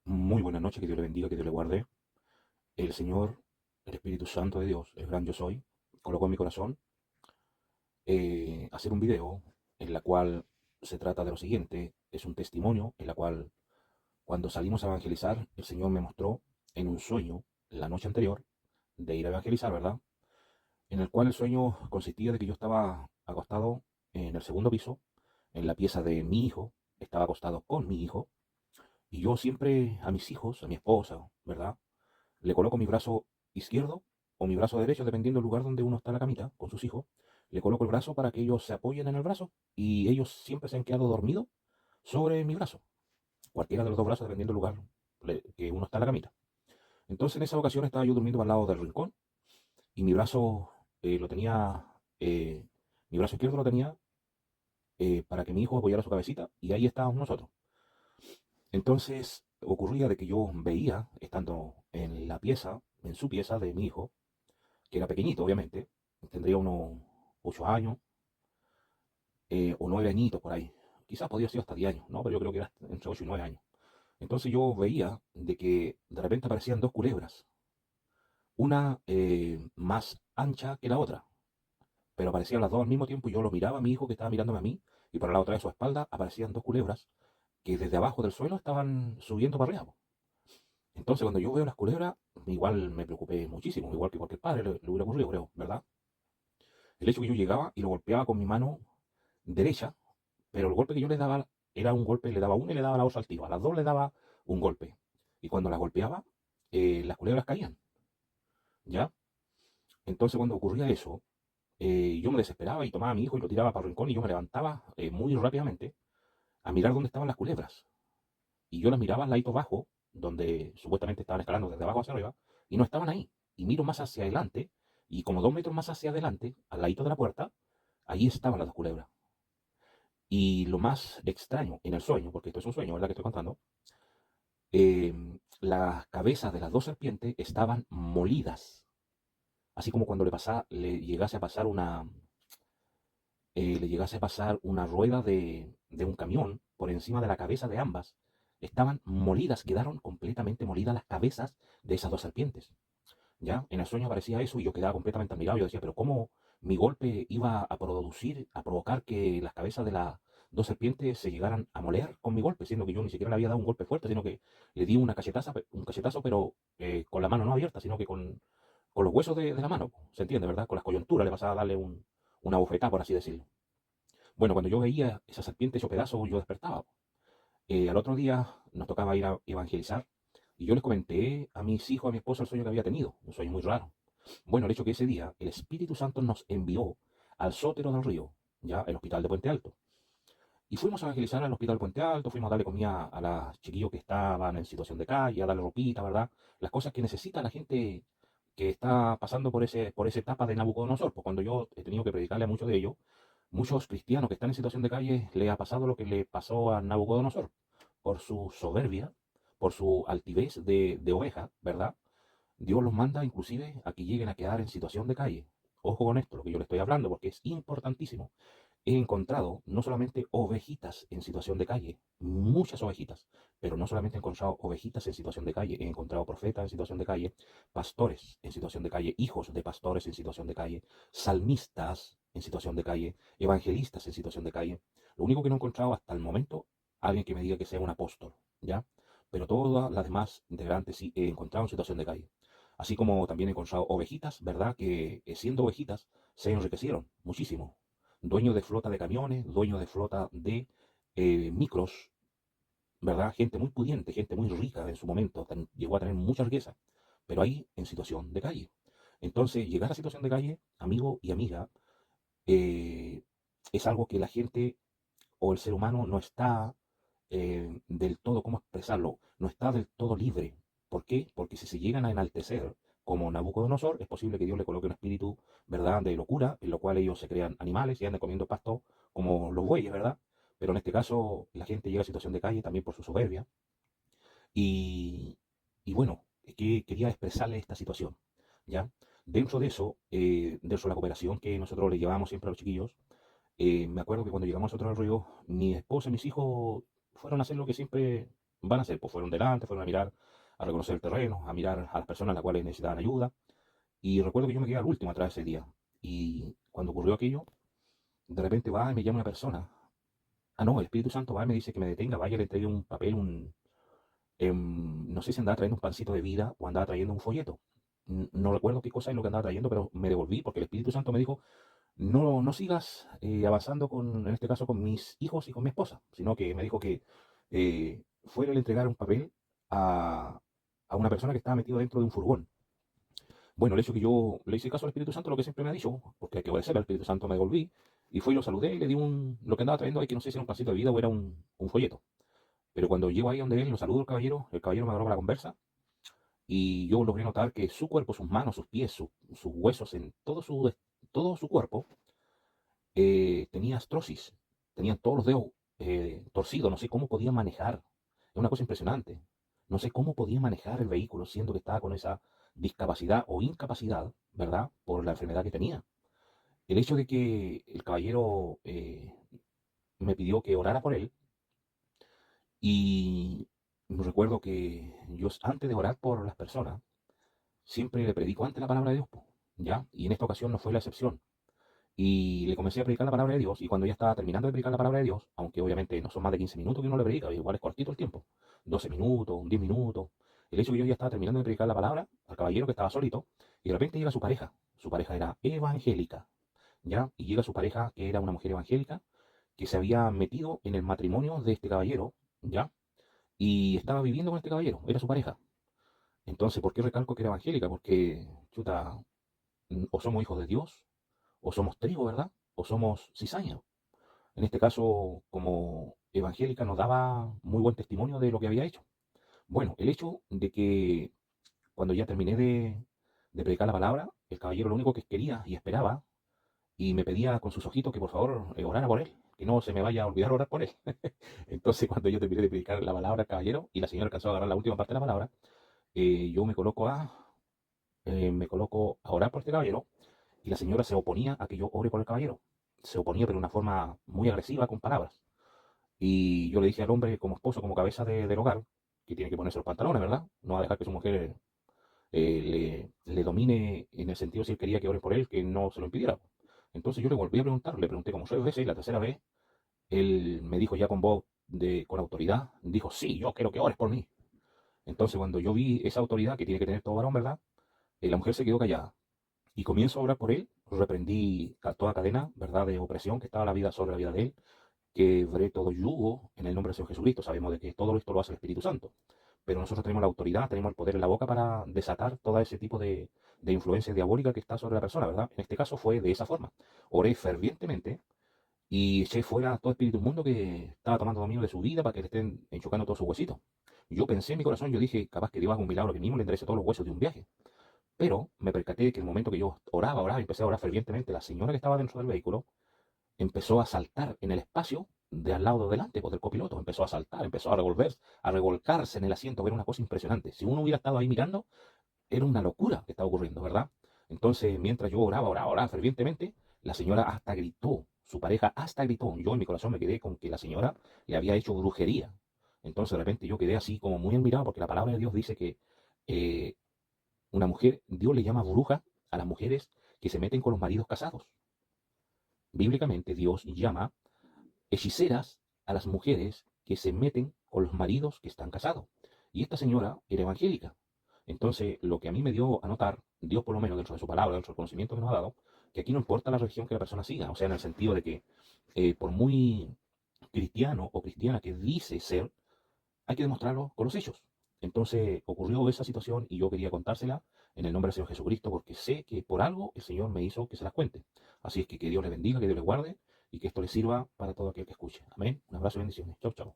Muy buenas noches, que Dios le bendiga, que Dios le guarde. El Señor, el Espíritu Santo de Dios, el gran yo soy, colocó en mi corazón hacer un video en la cual se trata de lo siguiente. Es un testimonio en la cual cuando salimos a evangelizar, el Señor me mostró en un sueño la noche anterior de ir a evangelizar, ¿verdad? En el cual el sueño consistía de que yo estaba acostado en el segundo piso, en la pieza de mi hijo, estaba acostado con mi hijo, y yo siempre a mis hijos, a mi esposa, ¿verdad? Le coloco mi brazo izquierdo o mi brazo derecho, dependiendo del lugar donde uno está en la camita con sus hijos. Le coloco el brazo para que ellos se apoyen en el brazo y ellos siempre se han quedado dormidos sobre mi brazo. Cualquiera de los dos brazos, dependiendo del lugar que uno está en la camita. Entonces en esa ocasión estaba yo durmiendo al lado del rincón y mi brazo lo tenía, mi brazo izquierdo lo tenía para que mi hijo apoyara su cabecita y ahí estábamos nosotros. Entonces ocurría de que yo veía, estando en la pieza, en su pieza de mi hijo, que era pequeñito, obviamente, tendría unos 8 años o 9 añitos por ahí. Quizás podría ser hasta 10 años, ¿no? Pero yo creo que era entre 8 y 9 años. Entonces yo veía de que de repente aparecían dos culebras, una más ancha que la otra, pero aparecían las dos al mismo tiempo y yo lo miraba a mi hijo que estaba mirándome a mí y por la otra de su espalda aparecían dos culebras que desde abajo del suelo estaban subiendo para arriba. Entonces cuando yo veo las culebras, igual me preocupé muchísimo, igual que cualquier padre le hubiera ocurrido, creo, ¿verdad? El hecho que yo llegaba y lo golpeaba con mi mano derecha, pero el golpe que yo le daba era un golpe, le daba una y le daba la otra al tiro. A las dos le daba un golpe. Y cuando las golpeaba, las culebras caían, ¿ya? Entonces cuando ocurría eso, yo me desesperaba y tomaba a mi hijo y lo tiraba para el rincón y yo me levantaba muy rápidamente a mirar dónde estaban las culebras. Y yo las miraba al ladito bajo, donde supuestamente estaban escalando desde abajo hacia arriba, y no estaban ahí. Y miro más hacia adelante, y como 2 metros más hacia adelante, al ladito de la puerta, ahí estaban las dos culebras. Y lo más extraño en el sueño, porque esto es un sueño, ¿verdad? Que estoy contando, las cabezas de las dos serpientes estaban molidas, así como cuando le llegase a pasar le llegase a pasar una rueda de un camión por encima de la cabeza de ambas. Estaban molidas, quedaron completamente molidas las cabezas de esas dos serpientes. ¿Ya? En el sueño aparecía eso y yo quedaba completamente admirado. Yo decía, pero ¿cómo mi golpe iba a producir, a provocar que las cabezas de las dos serpientes se llegaran a moler con mi golpe? Siendo que yo ni siquiera le había dado un golpe fuerte, sino que le di un cachetazo, pero con la mano no abierta, sino que con los huesos de la mano. ¿Se entiende, verdad? Con las coyunturas le pasaba a darle una bofetada, por así decirlo. Bueno, cuando yo veía esa serpiente hecho pedazos, yo despertaba. Al otro día nos tocaba ir a evangelizar y yo les comenté a mis hijos, a mi esposa, el sueño que había tenido. Un sueño muy raro. Bueno, el hecho que ese día el Espíritu Santo nos envió al Sótero del Río, ya el hospital de Puente Alto. Y fuimos a evangelizar al hospital de Puente Alto, fuimos a darle comida a los chiquillos que estaban en situación de calle, a darle ropita, ¿verdad? Las cosas que necesita la gente que está pasando por esa etapa de Nabucodonosor. Pues cuando yo he tenido que predicarle a muchos de ellos, muchos cristianos que están en situación de calle, le ha pasado lo que le pasó a Nabucodonosor, por su soberbia, por su altivez de oveja, ¿verdad? Dios los manda inclusive a que lleguen a quedar en situación de calle. Ojo con esto, lo que yo le estoy hablando, porque es importantísimo. He encontrado no solamente ovejitas en situación de calle, muchas ovejitas, pero no solamente he encontrado ovejitas en situación de calle, he encontrado profetas en situación de calle, pastores en situación de calle, hijos de pastores en situación de calle, salmistas en situación de calle, evangelistas en situación de calle. Lo único que no he encontrado hasta el momento, alguien que me diga que sea un apóstol, ¿ya? Pero todas las demás integrantes sí he encontrado en situación de calle. Así como también he encontrado ovejitas, ¿verdad? Que siendo ovejitas se enriquecieron muchísimo. Dueños de flota de camiones, dueños de flota de micros, ¿verdad? Gente muy pudiente, gente muy rica en su momento, llegó a tener mucha riqueza, pero ahí en situación de calle. Entonces, llegar a situación de calle, amigo y amiga, eh, es algo que la gente o el ser humano no está del todo, ¿cómo expresarlo? No está del todo libre. ¿Por qué? Porque si se llegan a enaltecer como Nabucodonosor, es posible que Dios le coloque un espíritu, ¿verdad?, de locura, en lo cual ellos se crean animales y andan comiendo pasto como los bueyes, ¿verdad? Pero en este caso, la gente llega a situación de calle también por su soberbia. Y, y bueno, que quería expresarle esta situación, ¿ya? Dentro de eso, dentro de la cooperación que nosotros le llevamos siempre a los chiquillos, me acuerdo que cuando llegamos nosotros al río, mi esposa y mis hijos fueron a hacer lo que siempre van a hacer? Pues fueron delante, fueron a mirar, a reconocer el terreno, a mirar a las personas a las cuales necesitaban ayuda. Y recuerdo que yo me quedé al último atrás ese día. Y cuando ocurrió aquello, de repente va y me llama una persona. Ah, no, el Espíritu Santo va y me dice que me detenga, vaya, le entregue un papel, no sé si andaba trayendo un pancito de vida o andaba trayendo un folleto. No recuerdo qué cosa es lo que andaba trayendo, pero me devolví porque el Espíritu Santo me dijo, no, no sigas avanzando con, en este caso, con mis hijos y con mi esposa, sino que me dijo que fuera a entregar un papel a, a una persona que estaba metida dentro de un furgón. Bueno, el hecho que yo le hice caso al Espíritu Santo, lo que siempre me ha dicho, porque hay que obedecer al Espíritu Santo, me devolví y fui y lo saludé y le di lo que andaba trayendo ahí, que no sé si era un pancito de vida o era un folleto. Pero cuando llego ahí donde él, lo saludo al caballero, el caballero me agarró para la conversa y yo logré notar que su cuerpo, sus manos, sus pies, sus huesos, en todo su cuerpo, tenía astrosis, tenían todos los dedos torcidos, no sé cómo podía manejar, es una cosa impresionante, no sé cómo podía manejar el vehículo siendo que estaba con esa discapacidad o incapacidad, ¿verdad? Por la enfermedad que tenía. El hecho de que el caballero me pidió que orara por él y recuerdo que yo antes de orar por las personas, siempre le predico antes la palabra de Dios, po, ¿ya? Y en esta ocasión no fue la excepción. Y le comencé a predicar la palabra de Dios, y cuando ya estaba terminando de predicar la palabra de Dios, aunque obviamente no son más de 15 minutos que uno le predica, igual es cortito el tiempo, 12 minutos, 10 minutos, el hecho que yo ya estaba terminando de predicar la palabra al caballero que estaba solito, y de repente llega su pareja era evangélica, ¿ya? Y llega su pareja, que era una mujer evangélica, que se había metido en el matrimonio de este caballero, ¿ya? Y estaba viviendo con este caballero, era su pareja. Entonces, ¿por qué recalco que era evangélica? Porque, chuta, o somos hijos de Dios, o somos trigo, ¿verdad? O somos cizaña. En este caso, como evangélica, nos daba muy buen testimonio de lo que había hecho. Bueno, el hecho de que cuando ya terminé de predicar la palabra, el caballero lo único que quería y esperaba, y me pedía con sus ojitos que por favor orara por él, que no se me vaya a olvidar orar por él. Entonces, cuando yo terminé de predicar la palabra al caballero y la señora alcanzó a agarrar la última parte de la palabra, yo me coloco a orar por este caballero y la señora se oponía a que yo ore por el caballero. Se oponía, pero de una forma muy agresiva con palabras. Y yo le dije al hombre, como esposo, como cabeza del hogar, que tiene que ponerse los pantalones, ¿verdad? No va a dejar que su mujer le domine en el sentido si él quería que ore por él, que no se lo impidiera. Entonces yo le volví a preguntar, le pregunté como 6 veces y la tercera vez él me dijo ya con voz con autoridad, dijo, sí, yo quiero que ores por mí. Entonces cuando yo vi esa autoridad que tiene que tener todo varón, ¿verdad? La mujer se quedó callada y comienzo a orar por él, reprendí toda cadena, ¿verdad?, de opresión que estaba la vida sobre la vida de él, quebré todo yugo en el nombre del Señor Jesucristo. Sabemos de que todo esto lo hace el Espíritu Santo, pero nosotros tenemos la autoridad, tenemos el poder en la boca para desatar todo ese tipo de influencia diabólica que está sobre la persona, ¿verdad? En este caso fue de esa forma. Oré fervientemente y eché fuera todo espíritu inmundo que estaba tomando dominio de su vida para que le estén enchucando todos sus huesitos. Yo pensé en mi corazón, yo dije, capaz que Dios haga un milagro que mismo le enderece todos los huesos de un viaje. Pero me percaté de que en el momento que yo oraba, empecé a orar fervientemente, la señora que estaba dentro del vehículo empezó a saltar en el espacio de al lado delante, pues, del copiloto. Empezó a saltar, empezó a revolver, a revolcarse en el asiento. Era una cosa impresionante. Si uno hubiera estado ahí mirando, era una locura que estaba ocurriendo, ¿verdad? Entonces, mientras yo oraba fervientemente, la señora hasta gritó, su pareja hasta gritó. Yo en mi corazón me quedé con que la señora le había hecho brujería. Entonces, de repente yo quedé así como muy admirado porque la palabra de Dios dice que eh, una mujer, Dios le llama bruja a las mujeres que se meten con los maridos casados. Bíblicamente Dios llama hechiceras a las mujeres que se meten con los maridos que están casados. Y esta señora era evangélica. Entonces, lo que a mí me dio a notar, Dios por lo menos dentro de su palabra, dentro del conocimiento que nos ha dado, que aquí no importa la religión que la persona siga, o sea, en el sentido de que por muy cristiano o cristiana que dice ser, hay que demostrarlo con los hechos. Entonces ocurrió esa situación y yo quería contársela en el nombre del Señor Jesucristo porque sé que por algo el Señor me hizo que se las cuente. Así es que Dios les bendiga, que Dios les guarde y que esto les sirva para todo aquel que escuche. Amén. Un abrazo y bendiciones. Chau, chau.